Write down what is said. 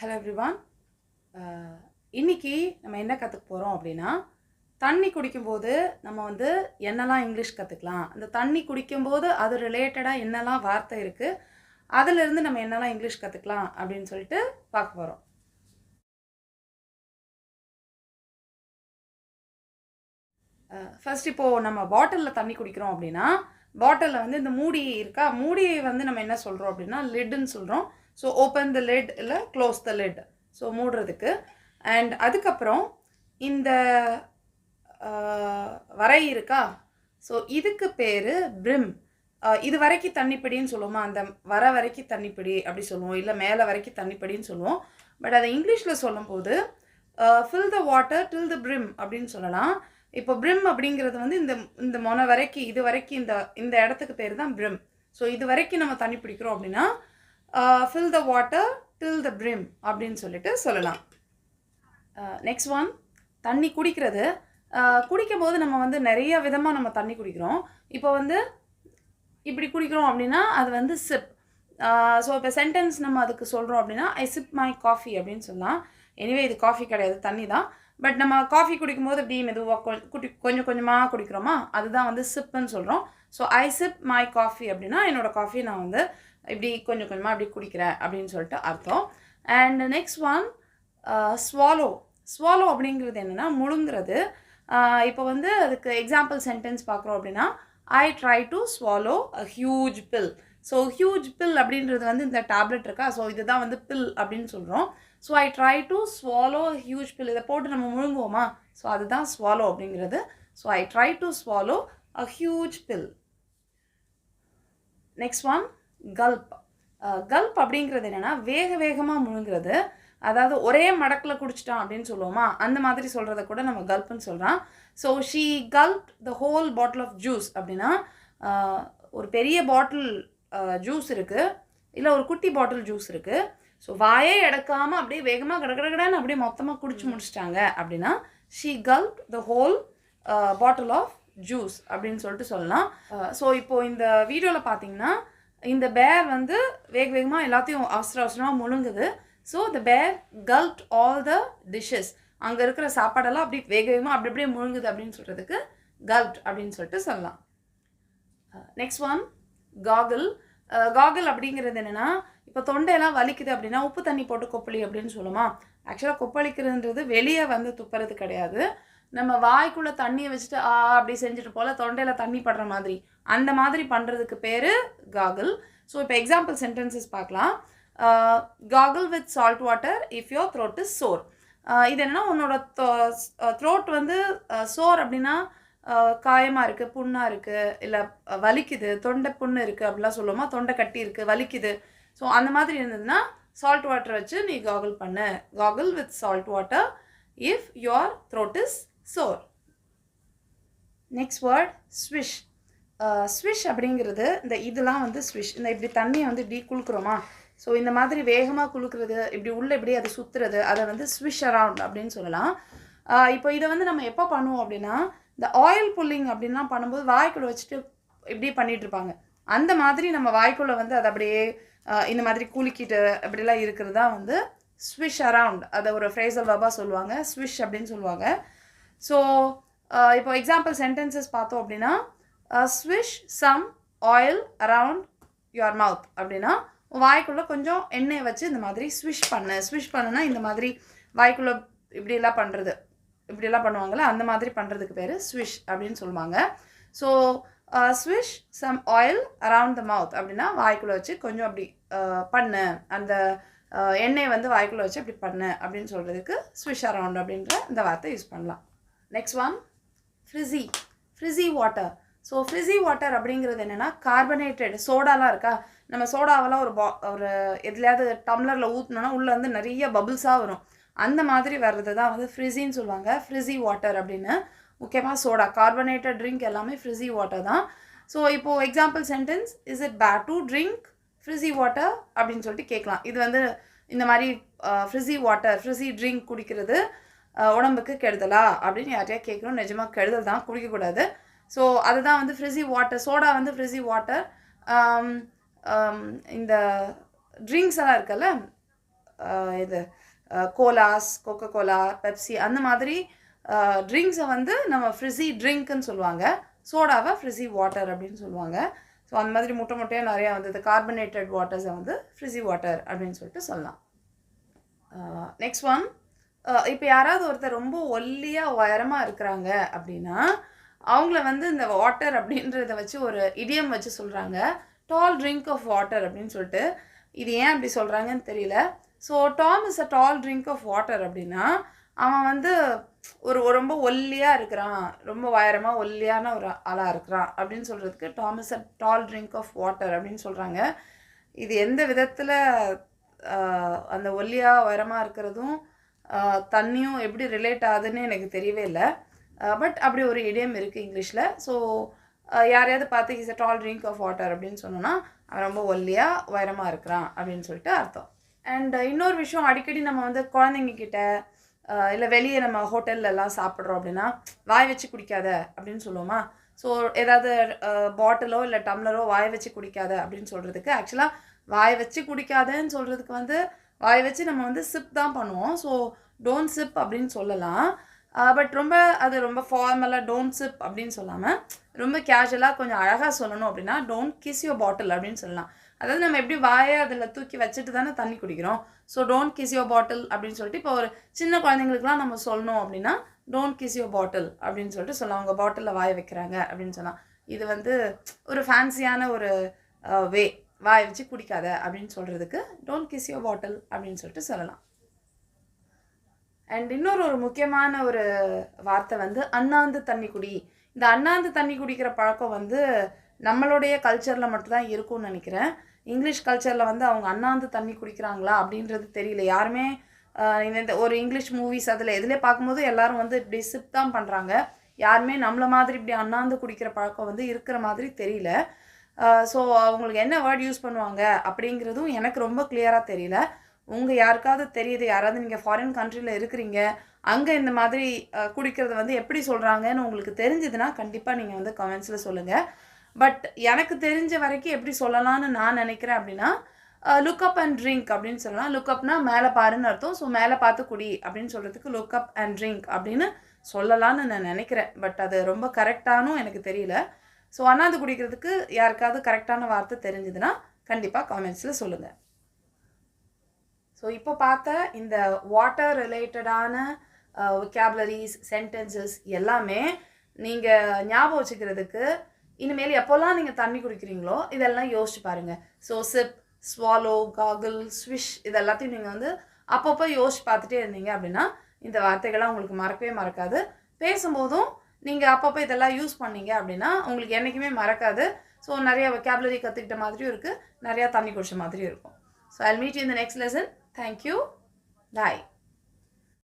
Hello everyone. இன்னைக்கு நம்ம என்ன கற்றுக்க போகிறோம் அப்படின்னா, தண்ணி குடிக்கும்போது நம்ம வந்து என்னெல்லாம் இங்கிலீஷ் கற்றுக்கலாம், அந்த தண்ணி குடிக்கும்போது அது ரிலேட்டடாக என்னெல்லாம் வார்த்தை இருக்குது, அதிலிருந்து நம்ம என்னெல்லாம் இங்கிலீஷ் கற்றுக்கலாம் அப்படின்னு சொல்லிட்டு பார்க்க போகிறோம். ஃபர்ஸ்ட் இப்போது நம்ம பாட்டிலில் தண்ணி குடிக்கிறோம் அப்படின்னா, பாட்டிலில் வந்து இந்த மூடி இருக்கா, மூடியை வந்து நம்ம என்ன சொல்கிறோம் அப்படின்னா லிட்டுன்னு சொல்கிறோம். ஸோ ஓப்பன் த லிட் இல்லை க்ளோஸ் த லிட், ஸோ மூடுறதுக்கு. அண்ட் அதுக்கப்புறம் இந்த வரை இருக்கா, ஸோ இதுக்கு பேர் பிரிம். இது வரைக்கும் தண்ணிப்படின்னு சொல்லுவோமா, அந்த வர வரைக்கும் தண்ணிப்படி அப்படி சொல்லுவோம், இல்லை மேலே வரைக்கும் தண்ணிப்படின்னு சொல்லுவோம். பட் அதை இங்கிலீஷில் சொல்லும்போது fill the water till the brim அப்படின்னு சொல்லலாம். இப்போ பிரிம் அப்படிங்கிறது வந்து இந்த மொனை வரைக்கும், இது வரைக்கும் இந்த இடத்துக்கு பேர் தான் பிரிம். ஸோ இது வரைக்கும் நம்ம தண்ணி பிடிக்கிறோம் அப்படின்னா fill the water till the brim அப்படின்னு சொல்லிட்டு சொல்லலாம். நெக்ஸ்ட் ஒன், தண்ணி குடிக்கிறது. குடிக்கும் போது நம்ம வந்து நிறைய விதமாக நம்ம தண்ணி குடிக்கிறோம். இப்போ வந்து இப்படி குடிக்கிறோம் அப்படின்னா அது வந்து சிப். ஸோ இப்போ சென்டென்ஸ் நம்ம அதுக்கு சொல்கிறோம் அப்படின்னா ஐ சிப் மை காஃபி அப்படின்னு சொல்லலாம். எனிவே இது காஃபி கிடையாது, தண்ணி தான். பட் நம்ம காஃபி குடிக்கும்போது இப்படி மெதுவாக கொஞ்சம் கொஞ்சமாக குடிக்கிறோமா, அதுதான் வந்து சிப்புன்னு சொல்கிறோம். So I chip my coffee அப்படின்னா என்னோடய காஃபி நான் வந்து இப்படி கொஞ்சம் கொஞ்சமாக அப்படி குடிக்கிறேன் அப்படின்னு சொல்லிட்டு அர்த்தம். And next one, swallow. Swallow அப்படிங்கிறது என்னென்னா முழுங்கிறது. இப்போ வந்து அதுக்கு எக்ஸாம்பிள் சென்டென்ஸ் பார்க்குறோம் அப்படின்னா ஐ try to swallow a huge bill. So huge bill அப்படின்றது வந்து இந்த டேப்லெட் இருக்கா, ஸோ இதுதான் வந்து பில் அப்படின்னு சொல்கிறோம். So I try to swallow huge pill, இதை போட்டு நம்ம முழுங்குவோமா, ஸோ அதுதான் ஸ்வாலோ அப்படிங்கிறது. So I try to swallow a huge pill. Next one, gulp. Gulp அப்படிங்கிறது என்னென்னா வேக வேகமாக முழுங்குறது. அதாவது ஒரே மடக்கில் குடிச்சிட்டான் அப்படின்னு சொல்லுவோமா, அந்த மாதிரி சொல்கிறத கூட நம்ம கல்ப்புன்னு சொல்கிறோம். So she gulped the whole bottle of juice அப்படின்னா ஒரு பெரிய பாட்டில் ஜூஸ் இருக்குது, இல்லை ஒரு குட்டி பாட்டில் ஜூஸ் இருக்குது. ஸோ வாயே எடுக்காமல் அப்படியே வேகமாக கடகடகடான்னு அப்படியே மொத்தமாக குடிச்சு முடிச்சிட்டாங்க அப்படின்னா she gulped the whole bottle of juice அப்படின்னு சொல்லிட்டு சொல்லலாம். ஸோ இப்போது இந்த வீடியோவில் பார்த்தீங்கன்னா இந்த பேர் வந்து வேக வேகமாக எல்லாத்தையும் அவசர அவசரமாக முழுங்குது. ஸோ த பேர் கல்ப்ட் ஆல் த டிஷ்ஷஸ், அங்கே இருக்கிற சாப்பாடெல்லாம் அப்படி வேக வேகமாக அப்படி அப்படியே முழுங்குது அப்படின்னு சொல்கிறதுக்கு கல்ப்ட் அப்படின்னு சொல்லிட்டு சொல்லலாம். Next one, gargle. காகிள் அப்படிங்கிறது என்னென்னா, இப்போ தொண்டையெல்லாம் வலிக்குது அப்படின்னா உப்பு தண்ணி போட்டு கொப்பளி அப்படின்னு சொல்லுமா. ஆக்சுவலாக கொப்பளிக்கிறதுன்றது வெளியே வந்து துப்புறது கிடையாது, நம்ம வாய்க்குள்ளே தண்ணியை வச்சுட்டு அப்படி செஞ்சுட்டு போல் தொண்டையில் தண்ணி படுற மாதிரி அந்த மாதிரி பண்ணுறதுக்கு பேர் காகிள். ஸோ இப்போ எக்ஸாம்பிள் சென்டென்சஸ் பார்க்கலாம். Gargle with salt water if your throat is sore. இது என்னென்னா உன்னோட த்ரோட் வந்து சோர் அப்படின்னா காயமாக இருக்குது, புண்ணாக இருக்குது, இல்லை வலிக்குது, தொண்டை புண்ணு இருக்குது அப்படிலாம் சொல்லுவோமா, தொண்டை கட்டி இருக்குது, வலிக்குது. ஸோ அந்த மாதிரி இருந்ததுன்னா சால்ட் வாட்டர் வச்சு நீ காகிள் பண்ணு. Gargle with salt water if your throat is sore. Next word, swish. Swish அப்படிங்கிறது இதெல்லாம் வந்து ஸ்விஷ், இந்த இப்படி தண்ணியை வந்து இப்படி குளுக்குறோமா, ஸோ இந்த மாதிரி வேகமாக குளுக்குறது, இப்படி உள்ளே இப்படி அதை சுற்றுறது, அதை வந்து ஸ்விஷ் அரவுண்ட் அப்படின்னு சொல்லலாம். இப்போ இதை வந்து நம்ம எப்போ பண்ணுவோம் அப்படின்னா இந்த ஆயில் புல்லிங் அப்படின்லாம் பண்ணும்போது வாய்க்குள்ளே வச்சுட்டு இப்படி பண்ணிகிட்ருப்பாங்க. அந்த மாதிரி நம்ம வாய்க்குள்ளே வந்து அதை அப்படியே இந்த மாதிரி குலுக்கிட்டு அப்படிலாம் இருக்கிறது தான் வந்து ஸ்விஷ் அரவுண்ட். அதை ஒரு ஃப்ரேசல் வெர்பாக சொல்லுவாங்க, ஸ்விஷ் அப்படின்னு சொல்லுவாங்க. ஸோ இப்போ எக்ஸாம்பிள் சென்டென்சஸ் பார்த்தோம் அப்படின்னா swish some oil around your mouth அப்படின்னா வாய்க்குள்ளே கொஞ்சம் எண்ணெயை வச்சு இந்த மாதிரி ஸ்விஷ் பண்ணு. ஸ்விஷ் பண்ணுன்னா இந்த மாதிரி வாய்க்குள்ளே இப்படியெல்லாம் பண்ணுறது, இப்படியெல்லாம் பண்ணுவாங்கள்ல, அந்த மாதிரி பண்ணுறதுக்கு பேர் ஸ்விஷ் அப்படின்னு சொல்லுவாங்க. So swish some oil around the mouth அப்படின்னா வாய்க்குள்ளே வச்சு கொஞ்சம் அப்படி பண்ணு, அந்த எண்ணெயை வந்து வாய்க்குள்ளே வச்சு அப்படி பண்ணு அப்படின்னு சொல்கிறதுக்கு ஸ்விஷ் அரவுண்ட் அப்படின்ற இந்த வார்த்தை யூஸ் பண்ணலாம். Next one, frizzy. Frizzy water. So frizzy water அப்படிங்கிறது என்னென்னா கார்பனேட்டட் சோடாலாம் இருக்கா, நம்ம சோடாவெல்லாம் ஒரு எதுலையாவது டம்ளரில் ஊற்றினோன்னா உள்ளே வந்து நிறைய பபிள்ஸாக வரும், அந்த மாதிரி வர்றது தான் வந்து ஃப்ரிஸின்னு சொல்லுவாங்க. ஃப்ரிஸி வாட்டர் அப்படின்னு முக்கியமாக சோடா, கார்பனேட்டட் ட்ரிங்க் எல்லாமே ஃப்ரிஸி வாட்டர் தான். ஸோ இப்போது example sentence, is it bad to drink fizzy water அப்படின்னு சொல்லிட்டு கேட்கலாம். இது வந்து இந்த மாதிரி ஃப்ரிஸி வாட்டர், ஃப்ரிஸி ட்ரிங்க் குடிக்கிறது உடம்புக்கு கெடுதலா அப்படின்னு யார்ட்டையா கேட்கணும். நிஜமாக கெடுதல் தான், குடிக்கக்கூடாது. ஸோ அதுதான் வந்து ஃப்ரிஸி வாட்டர். சோடா வந்து ஃப்ரிஸி வாட்டர். இந்த ட்ரிங்க்ஸ் எல்லாம் இருக்குல்ல, இது கோலாஸ், கோகோ கோலா, பெப்சி அந்த மாதிரி ட்ரிங்க்ஸை வந்து நம்ம ஃப்ரிஸி ட்ரிங்க்குன்னு சொல்லுவாங்க. சோடாவை ஃப்ரிஸி வாட்டர் அப்படின்னு சொல்லுவாங்க. ஸோ அந்த மாதிரி முட்டையாக நிறையா வந்தது. கார்பனேட்டட் வாட்டர்ஸை வந்து ஃப்ரிஸி வாட்டர் அப்படின்னு சொல்லிட்டு சொல்லலாம். நெக்ஸ்ட் ஒன், இப்போ யாராவது ஒருத்தர் ரொம்ப ஒல்லியாக உயரமாக இருக்கிறாங்க அப்படின்னா அவங்கள வந்து இந்த வாட்டர் அப்படின்றத வச்சு ஒரு இடியம் வச்சு சொல்கிறாங்க, டால் ட்ரிங்க் ஆஃப் வாட்டர் அப்படின்னு சொல்லிட்டு. இது ஏன் அப்படி சொல்கிறாங்கன்னு தெரியல. So Tom is a tall drink of water அப்படின்னா அவன் வந்து ரொம்ப ஒல்லியாக இருக்கிறான், ரொம்ப உயரமாக ஒல்லியான ஒரு ஆளாக இருக்கிறான் அப்படின்னு சொல்கிறதுக்கு Tom is a tall drink of water அப்படின்னு சொல்கிறாங்க. இது எந்த விதத்தில் அந்த ஒல்லியாக உயரமாக இருக்கிறதும் தண்ணியும் எப்படி ரிலேட் ஆகுதுன்னு எனக்கு தெரியவே இல்லை. பட் அப்படி ஒரு இடியம் இருக்குது இங்கிலீஷில். ஸோ யாரையாவது பார்த்து is a tall drink of water அப்படின்னு சொன்னோன்னா அவன் ரொம்ப ஒல்லியாக உயரமாக இருக்கிறான் அப்படின்னு சொல்லிட்டு அர்த்தம். அண்ட் இன்னொரு விஷயம், அடிக்கடி நம்ம வந்து குழந்தைங்கக்கிட்ட இல்லை வெளியே நம்ம ஹோட்டல்லலாம் சாப்பிட்றோம் அப்படின்னா வாய் வச்சு குடிக்காத அப்படின்னு சொல்லுவோமா. ஸோ ஏதாவது பாட்டிலோ இல்லை டம்ளரோ வாய் வச்சு குடிக்காத அப்படின்னு சொல்கிறதுக்கு ஆக்சுவலாக வாய் வச்சு குடிக்காதன்னு சொல்கிறதுக்கு வந்து வாய் வச்சு நம்ம வந்து சிப் தான் பண்ணுவோம். ஸோ டோன்ட் சிப் அப்படின்னு சொல்லலாம். பட் அது ரொம்ப ஃபார்மலாக டோன்ட் சிப் அப்படின்னு சொல்லாமல் ரொம்ப கேஷுவலாக கொஞ்சம் அழகாக சொல்லணும் அப்படின்னா டோன்ட் கிஸ் யோர் பாட்டில் அப்படின்னு சொல்லலாம். அதாவது நம்ம எப்படி வாயை அதில் தூக்கி வச்சுட்டு தானே தண்ணி குடிக்கிறோம். ஸோ டோன்ட் கிஸ் யோர் பாட்டில் அப்படின்னு சொல்லிட்டு இப்போ ஒரு சின்ன குழந்தைங்களுக்குலாம் நம்ம சொல்லணும் அப்படின்னா டோன்ட் கிஸ் யோர் பாட்டில் அப்படின்னு சொல்லிட்டு சொல்லலாம். அவங்க பாட்டிலில் வாயை வைக்கிறாங்க அப்படின்னு சொல்லலாம். இது வந்து ஒரு ஃபேன்சியான ஒரு வே, வாயை வச்சு குடிக்காத அப்படின்னு சொல்கிறதுக்கு டோன்ட் கிஸ் யோர் பாட்டில் அப்படின்னு சொல்லிட்டு சொல்லலாம். அண்ட் இன்னொரு முக்கியமான ஒரு வார்த்தை வந்து அண்ணாந்து தண்ணி குடி. இந்த அண்ணாந்து தண்ணி குடிக்கிற பழக்கம் வந்து நம்மளுடைய கல்ச்சரில் மட்டும்தான் இருக்கும்னு நினைக்கிறேன். இங்கிலீஷ் கல்ச்சரில் வந்து அவங்க அண்ணாந்து தண்ணி குடிக்கிறாங்களா அப்படின்றது தெரியல. யாருமே இந்த ஒரு இங்கிலீஷ் மூவிஸ் அதில் எதுலேயே பார்க்கும்போது எல்லோரும் வந்து இப்படி சிப் தான் பண்ணுறாங்க. யாருமே நம்மளை மாதிரி இப்படி அண்ணாந்து குடிக்கிற பழக்கம் வந்து இருக்கிற மாதிரி தெரியல. ஸோ அவங்களுக்கு என்ன வேர்ட் யூஸ் பண்ணுவாங்க அப்படிங்கிறதும் எனக்கு ரொம்ப கிளியராக தெரியல. உங்கள் யாருக்காவது தெரியுது, யாராவது நீங்கள் ஃபாரின் கண்ட்ரியில் இருக்கிறீங்க, அங்கே இந்த மாதிரி குடிக்கிறது வந்து எப்படி சொல்கிறாங்கன்னு உங்களுக்கு தெரிஞ்சதுன்னா கண்டிப்பாக நீங்கள் வந்து கமெண்ட்ஸில் சொல்லுங்கள். பட் எனக்கு தெரிஞ்ச வரைக்கும் எப்படி சொல்லலான்னு நான் நினைக்கிறேன் அப்படின்னா லுக் அப் அண்ட் ட்ரிங்க் அப்படின்னு சொல்லலாம். லுக் அப்னா மேலே பாருன்னு அர்த்தம். ஸோ மேலே பார்த்து குடி அப்படின்னு சொல்கிறதுக்கு லுக் அப் அண்ட் ட்ரிங்க் அப்படின்னு சொல்லலான்னு நான் நினைக்கிறேன். பட் அது ரொம்ப கரெக்டானும் எனக்கு தெரியல. ஸோ அண்ணாந்து குடிக்கிறதுக்கு யாருக்காவது கரெக்டான வார்த்தை தெரிஞ்சதுன்னா கண்டிப்பாக காமெண்ட்ஸில் சொல்லுங்கள். ஸோ இப்போ பார்த்த இந்த வாட்டர் ரிலேட்டடான vocabularies, சென்டென்சஸ் எல்லாமே நீங்கள் ஞாபகம் வச்சுக்கிறதுக்கு இனிமேல் எப்போல்லாம் நீங்கள் தண்ணி குடிக்கிறீங்களோ இதெல்லாம் யோசிச்சு பாருங்கள். So chip, swallow, gargle, swish இது எல்லாத்தையும் நீங்கள் வந்து அப்பப்போ யோசிச்சு பார்த்துட்டே இருந்தீங்க அப்படின்னா இந்த வார்த்தைகள்லாம் உங்களுக்கு மறக்கவே மறக்காது. பேசும்போதும் நீங்கள் அப்பப்போ இதெல்லாம் யூஸ் பண்ணீங்க அப்படின்னா உங்களுக்கு என்றைக்குமே மறக்காது. ஸோ நிறைய vocabulary கற்றுக்கிட்ட மாதிரியும் இருக்குது, நிறையா தண்ணி குடிச்ச மாதிரியும் இருக்கும். So I'll meet you in the next lesson. Thank you. Bye.